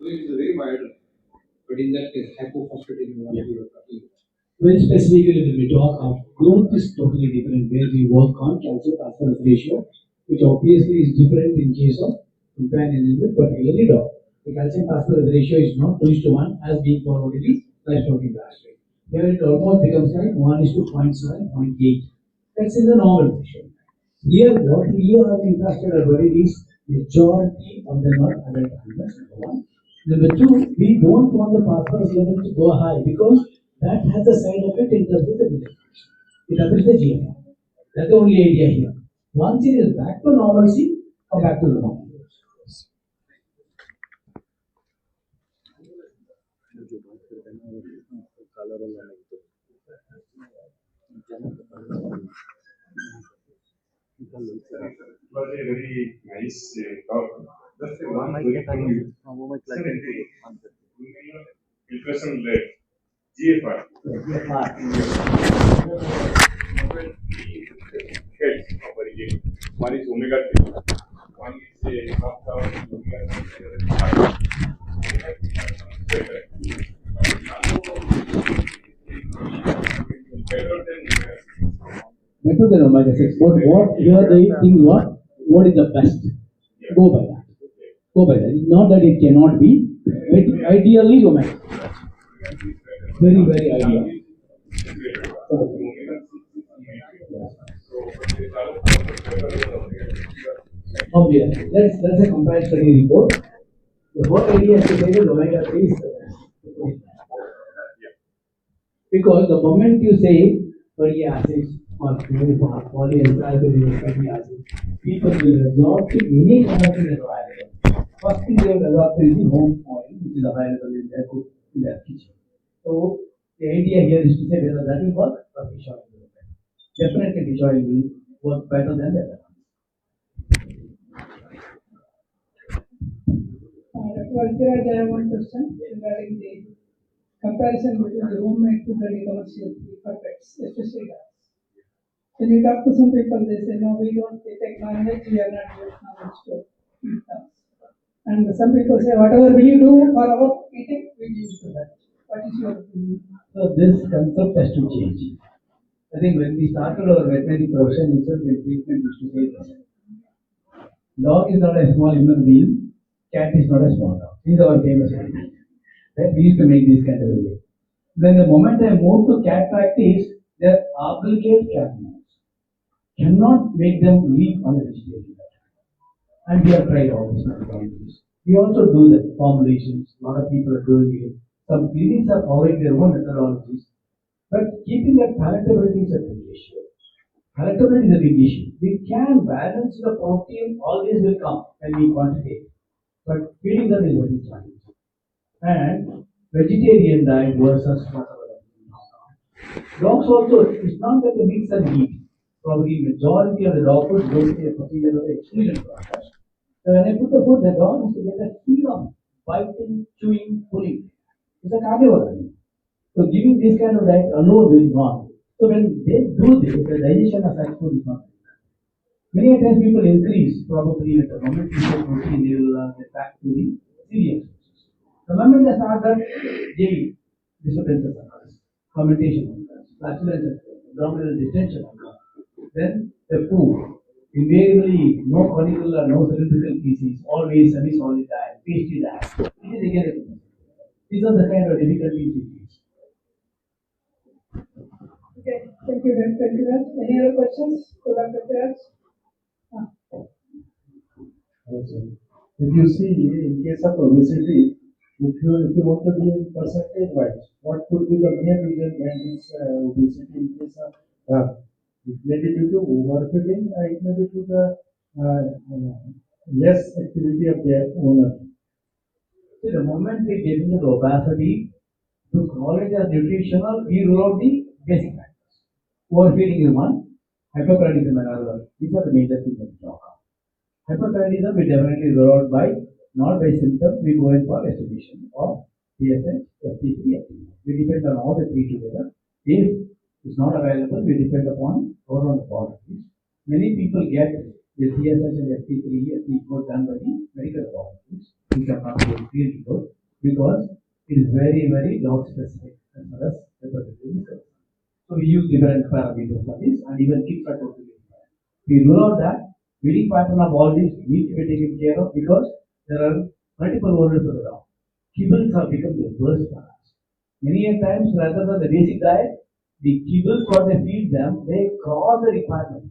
it is a very wide range. But in that case, hypophosphatemia, what we were talking about. Very specifically, when we talk of growth is totally different where we work on calcium phosphorus ratio, which obviously is different in case of companion animal, particularly dog. The calcium phosphorus ratio is not 2:1 as being followed in the livestock industry. Here it almost becomes like 1:0.7, 0.8. That's in the normal ratio. Here, what we are interested about it is majority of them are adult animals, number one. Number two, we don't want the phosphorus level to go high because that has a side effect in terms of the milk. It affects the GFR. That's the only idea here. Once it is back to normalcy, come back to the normal. It was a very nice talk. Just one very thing nutrition led GFR. Heads of origin. One is omega 3. One is a compound omega 3. Better than omega 6. But what here the thing what is the best? Go by that. Go by that. It's not that it cannot be. Ideally omega. Very, very ideal. Obviously, that's a compared study report. The whole idea is to say that omega 3 is the best. Because the moment you say fatty acids or polyunsaturated fatty acids, people will resort to any kind of thing available. First thing they will resort to is the home oil, which is available in their kitchen. So the idea here is to say whether that will work or fish oil will work. Definitely fish oil will work better than the other ones. I have one question regarding the comparison between the homemade food and the commercial food for pets, especially dogs. When you talk to some people, they say, no, we don't take non-veg, we are not using non-veg to eat dogs. And some people say, whatever we do for our eating, we use to that. What is your opinion? So this concept has to change. I think when we started our veterinary profession itself, in treatment is to say this. Dog is not a small human being, cat is not a small dog. These are our famous ideas. Right? We used to make these kind of videos. Then the moment I moved to cat practice, they are obligate cat owners. Cannot make them live on a vegetarian diet. And we have tried all these methodologies. We also do the formulations. A lot of people are doing it. Some clinics are following their own methodologies. But keeping that palatability is a big issue. Palatability is a big issue. We can balance the protein, always will come when we quantitate. But feeding them is very challenging. And vegetarian diet versus whatever. Dogs also, it's not that the mix and eat. Probably majority of the dog food goes to a procedure of the exclusion process. So when I put the food, the dog has to get that feel of biting, chewing, pulling. It's a carnivore. So giving this kind of diet alone will not. So when they do this, the digestion of such food is not. Many times people increase, probably at the moment you get protein, they will get back to the cereals. The moment they start that, they disturbances occurs, fermentation occurs, flatulence occurs, abdominal distension occurs. Then the food, invariably no cornicular, no cylindrical feces, always semi-solid diet, pasty diet. It is again. These are the kind of difficulties we face. Okay, thank you, Dr. Any other questions to Dr. Kiraj? If you see in case of obesity, if you want to be in percentage wise, what could be the main reason behind this obesity in case of it may be due to overfeeding, it may be due to the less activity of their owner. See, the moment we get into the obesity, to call it as nutritional, we rule out the basic factors. Overfeeding is one, hyperthyroidism another. These are the major things that we talk about. Hyperthyroidism we definitely rule out by not by symptoms, we go in for estimation of TSH, FT3, FT4. We depend on all the three together. If it's not available, we depend upon our own laboratories. Many people get the TSH and FT3, FT4 done by the medical laboratories, which are not very clearly good. because it is very, very dog specific as far as reproductive is concerned. So we use different parameters for this, and even kids are totally different. We rule out that breeding pattern of all these need to be taken care of because there are multiple owners of the dog. Kibbles have become the worst for us. Many a times, rather than the basic diet, the kibbles what they feed them, they cross the requirement.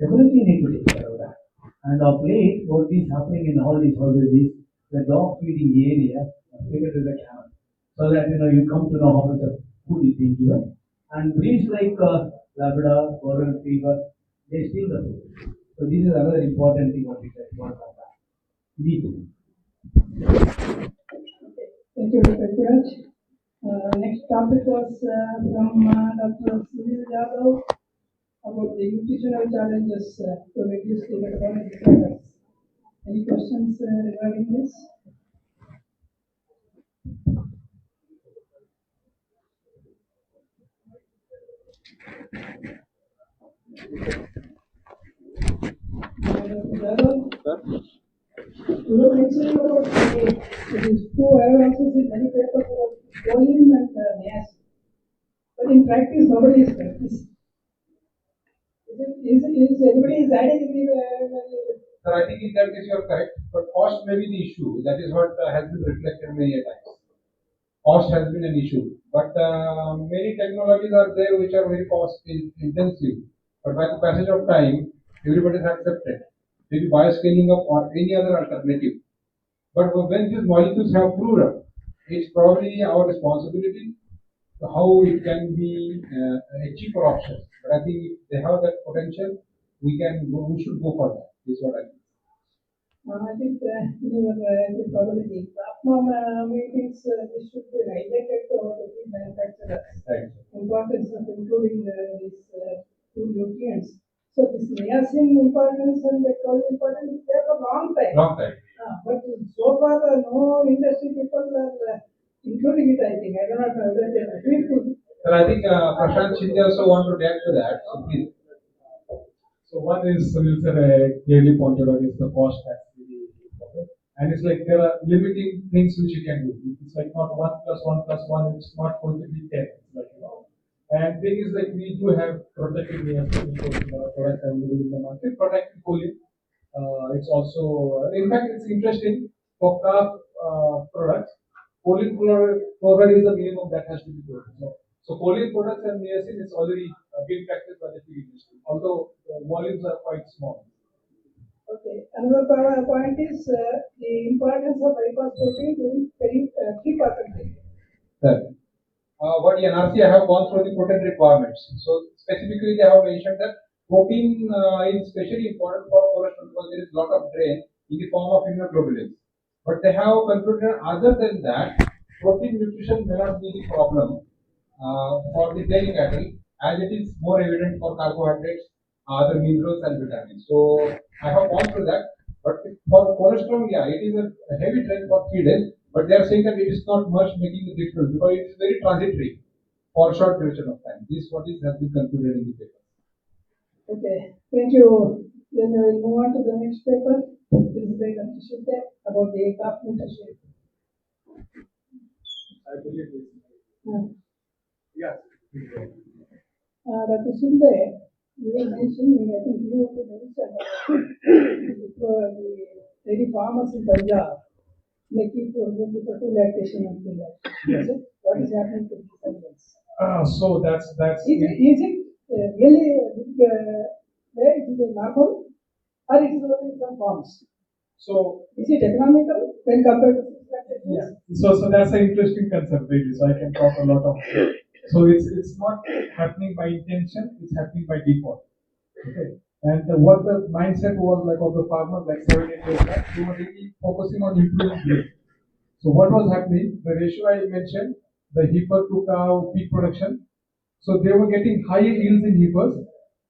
Definitely need to take care of that. And of late, what is happening in all these houses is the dog feeding area fitted to the camera. So that you come to know how much of food is being given. And breeds like Labrador, Golden Retriever, they steal the food. So this is another important thing what we can work on that. Need to. Thank you, Dr. Viraj. Next topic was from Dr. Sunil Yadav about the nutritional challenges to reduce the metabolic disorders. Any questions regarding this? Dr. Yadav? You were mentioning about these two. I have also seen many papers about choline and niacin. But in practice, nobody is practicing. Is everybody is adding in the Sir, I think in that case you are correct, but cost may be the issue. That is what has been reflected many a times. Cost has been an issue, but many technologies are there which are very cost intensive. But by the passage of time, everybody has accepted maybe bioscaling up or any other alternative. But when these molecules have proved up, it's probably our responsibility how it can be a cheaper option. But I think if they have that potential, we should go for that. Is what I think. I think you were probably the NAVNAW meetings. This should be highlighted to our food manufacturers. Right. Importance of including these two nutrients. So this niacin importance and the choline importance is there for a long time. Long time. But so far, no industry people are including it. I think I do not know whether they agree to. Sir, I think Prashant Shinde also want to react to that. So please. So one is Sunil sir clearly pointed out is the cost that's really important. And it's like there are limiting things which you can do. It's like not 1+1+1, it's not going to be 10. It's like, And thing is like we do have protected niacin products available in the market, protected choline. It's also, in fact, it's interesting for calf products. Choline chloride is the minimum that has to be put. So choline products and niacin is already being practiced by the feed industry, although the volumes are quite small. Okay. Another point is the importance of bypass protein during pre-fertility. Sir, what NRC have gone through the protein requirements. So specifically, they have mentioned that protein is especially important for cholesterol because there is a lot of drain in the form of immunoglobulins. But they have concluded other than that, protein nutrition may not be the problem for the dairy cattle as it is more evident for carbohydrates, other minerals and vitamins. So I have gone through that. But for cholesterol, yeah, it is a heavy drain for 3 days. But they are saying that it is not much making a difference because it is very transitory for a short duration of time. This is what has been concluded in the paper. Okay, thank you. Then we will move on to the next paper. This is by Dr. Shinde about the calf nutrition. I believe this. Yeah. Yes. Dr. Shinde, you were mentioning, I think you also mentioned the dairy farmers in Punjab, they keep looking for two lactation and things like that. Yes. What is happening to these animals? So that's Is it really where it is normal or it is only in some farms? so Is it economical when compared to lactation? yeah. So that's an interesting concept, really. So I can talk a lot of. So it's not happening by intention; it's happening by default. Okay. And what the mindset was like of the farmers, like 7-8 years back, they were really focusing on improving yield. So what was happening? The ratio I mentioned, the heifer to cow peak production. So they were getting higher yields in heifers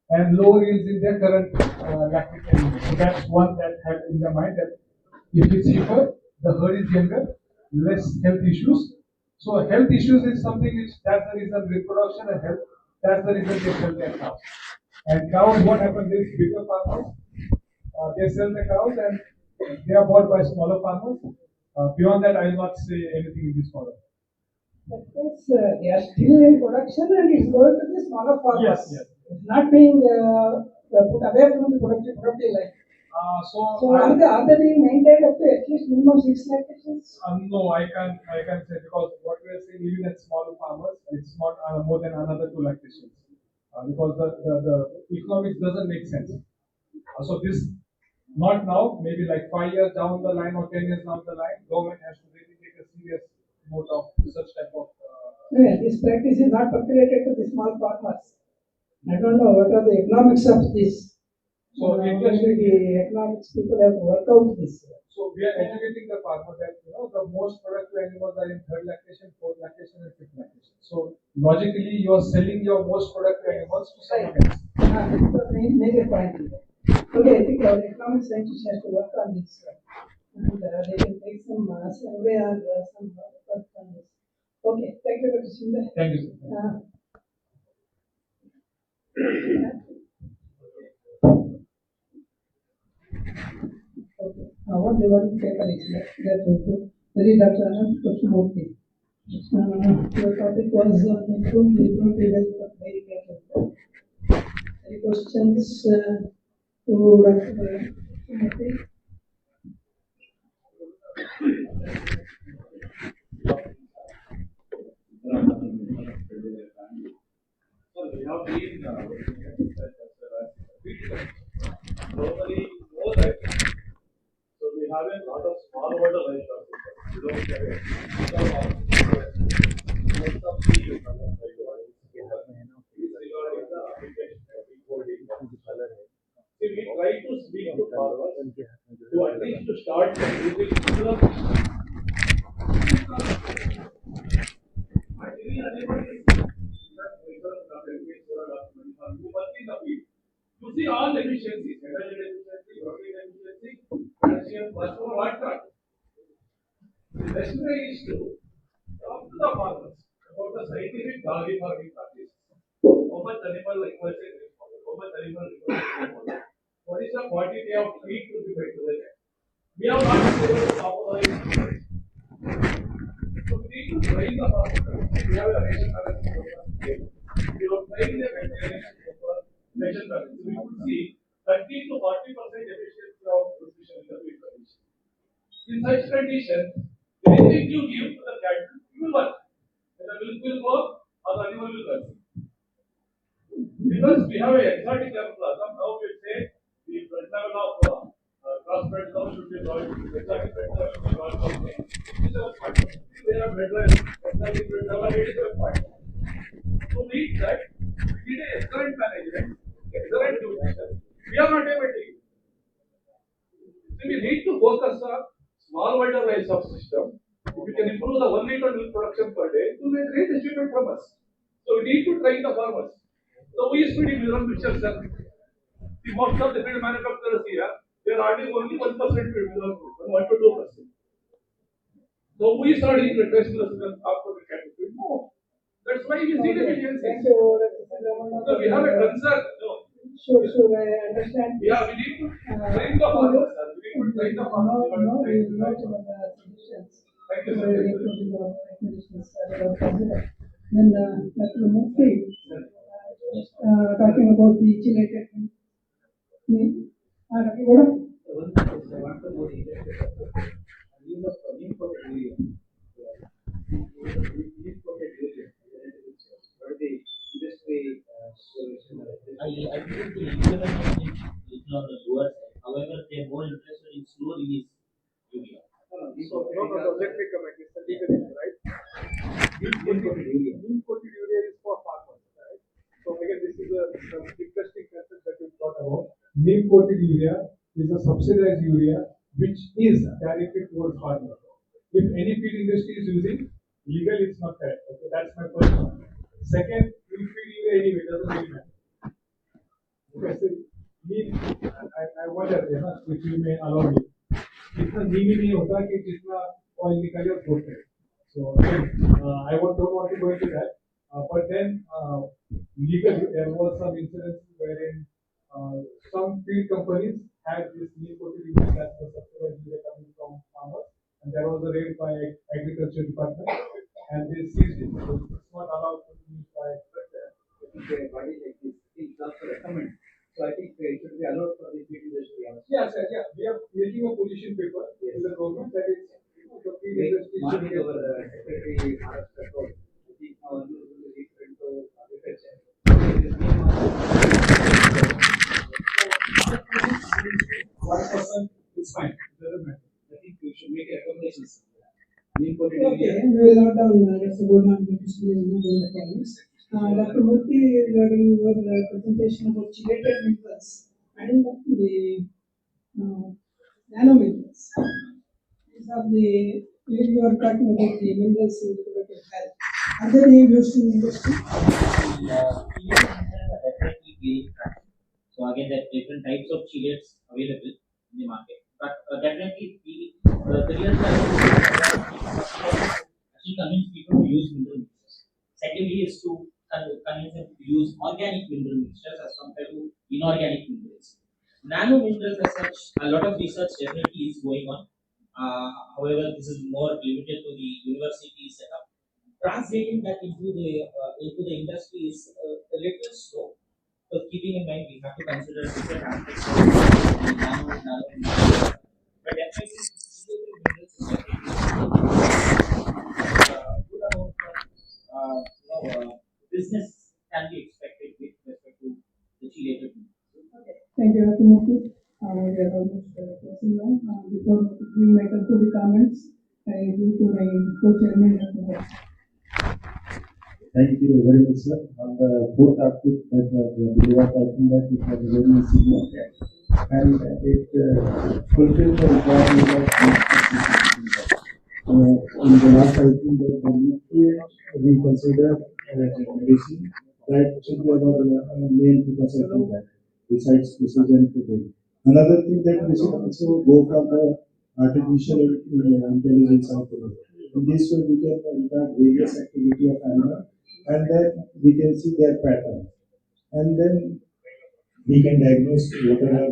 and lower yields in their current lactic animals. So that's one that had in their mind that if it's heifer, the herd is younger, less health issues. So health issues is something which that's the reason reproduction and health. That's the reason they sell their cows. And cows, what happens is bigger farmers, they sell the cows and they are bought by smaller farmers. Beyond that, I will not say anything in this forum. That means they are still in production and it's going to the smaller farmers. Yes, yes. It's not being put away from the productive line. So So are they being maintained up to at least minimum 6 lactations? no, I can't say, because what we are saying, even at smaller farmers, it's not more than another 2 lactations, because the economics doesn't make sense. So this, not now, maybe like 5 years down the line or 10 years down the line, government has to really take a serious note of such type of. This practice is not percolated to the small farmers. I don't know what are the economics of this. So maybe interesting. the economics people have to work out this. So we are educating the farmer that the most productive animals are in 3rd lactation, 4th lactation, and 5th lactation. So logically, you are selling your most productive animals to someone else. So major point. Okay, I think our economic scientists has to work on this. And they can take some survey or some work on this. Okay, thank you, Dr. Sundar. Thank you, sir. Okay. What they want to take an that also. Very Dr. Anand Krishnamoorthy. Your topic was improved health of dairy cattle. Any questions to Dr. Krishnamoorthy? So we have been globally more right. So we have a lot of small water livestock. We don't have a most of the is regarding the application of importing. See, we try to speak to farmers to at least to start using you see all the efficiencies, energy efficiency, protein efficiency, calcium, phosphorus, whatnot. The best way is to talk to the farmers about the scientific barley farming practice. How much animal equation is followed, how much animal equation is followed, what is the quantity of feed to be fed to the cat. We have not been able to popularize it. So we need to train the farmers. We have a ration management program. We have trained them and ration management. We could see 30 to 40% efficiency of nutrition in the feed condition. In such conditions, anything you give to the cattle, it will work. The milk will work or the animal will work. Because we have an exotic germplasm, now we say the blood level of crossbred cow should be brought, exotic blood level should be brought from 87.5. They have blood level, exotic blood level 87.5. So we need that, we need an excellent management, excellent nutrition. We are not able to. So we need to focus on small water livestock system. If we can improve the 1 liter milk production per day, it will be a great achievement from us. So we need to train the farmers. So we is feeding mineral mixture, sir. See, most of the feed manufacturers here, they are adding only 1% mineral mixture, 1 to 2%. So we started requesting the after the cattle feed. No. That's why we see the deficiencies. Thank you. So we have a concern. No. Sure, I understand. Yeah, we need to train the farmers, sir. We need to train the farmers. No, we will not suggestions. Thank you, sir. Then Dr. Murthy, talking about the chelated milk. Dr. Goda? I think the implementation is on the lower side. However, they are more interested in slow release urea. No, let me comment. It's a legal issue, right? Neem coated urea is for farmers, right? So again, this is a interesting concept that you thought about. Neem coated urea is a subsidized urea which is directed towards farmers. If any feed industry is using, legal it's not correct. Okay, that's my first point. Second, we feed urea anyway, doesn't really matter. Okay, so I wonder if you may allow me. इतना नीम ही नहीं होता कि जितना oil निकाले और छोड़ते हैं. So again, I don't want to go into that. But then legally there was some incidents wherein some feed companies had this neem coated urea as the subsidized urea coming from farmers, and there was a raid by agriculture department, and they seized it. So it's not allowed to be used by. A body like this, it also recommend. So I think it should be allowed for the feed industry also. Yeah, sir, yeah, we are making a position paper to the government that is, the feed industry should Morning get. our secretary Maharashtra told, I think now we will be different to agriculture. One person is fine, doesn't matter. I think we should make recommendations. Imported Okay, area. we will note down, let's go down to the comments. Dr. Murthy, regarding your presentation about chelated minerals and the nanominerals. These are the, you are talking about the minerals in the reproductive health. Are they being used in industry? Definitely gaining traction. So again, there are different types of chelates available in the market, but definitely the real actually convince people to use mineral mixtures. Secondly, is to convince them to use organic mineral mixtures as compared to inorganic minerals. Nano minerals, as such, a lot of research definitely is going on. However, this is more limited to the university setup. Translating that into the industry is a little slow. So keeping in mind, we have to consider different aspects of the nano minerals. But definitely, chelated minerals is definitely good amount of business can be expected with respect to the chelated minerals. Thank you, Dr. Murthy. We are almost closing now. Before giving my concluding comments, I give to my co-chairman, Dr. Murthy. Thank you very much, sir. On the fourth topic that was I think that it was very significant and it fulfilled the requirement of in the last I think that the nutrients we consider medicine that should be our main focus I think that besides precision today. Another thing that we should also go for the artificial intelligence of the world. In this way we can impact various activity of animal and then we can see their pattern. And then we can diagnose whatever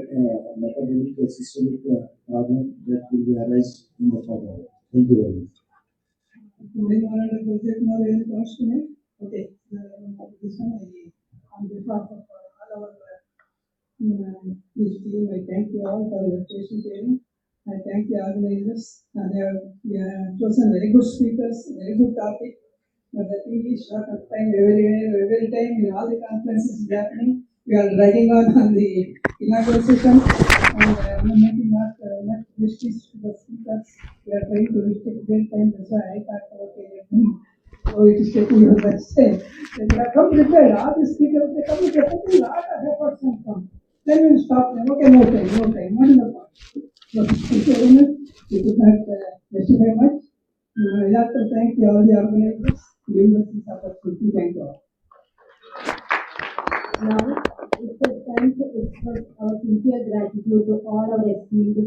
metabolic or systemic problem that will be arise in the further. Thank you very much. Moving on to the project now, any thoughts to make? Okay, this one on behalf of all our this team, I thank you all for your patient hearing. I thank the organizers. They have chosen very good speakers, very good topic. But the thing is, short of time, every time in all the conferences happening, we are dragging on the inaugural session and making not much justice to the speakers. We are trying to restrict their time. That's why I thought, okay, so it is taking your best time. They have come prepared. All the speakers, they come with a lot of efforts and come. Then we will stop them. Okay, no time, not enough. So, thank you very much. We could not justify much. I have to thank all the organizers giving us this opportunity. Thank you all. Now, it's the time to express our sincere gratitude to all our esteemed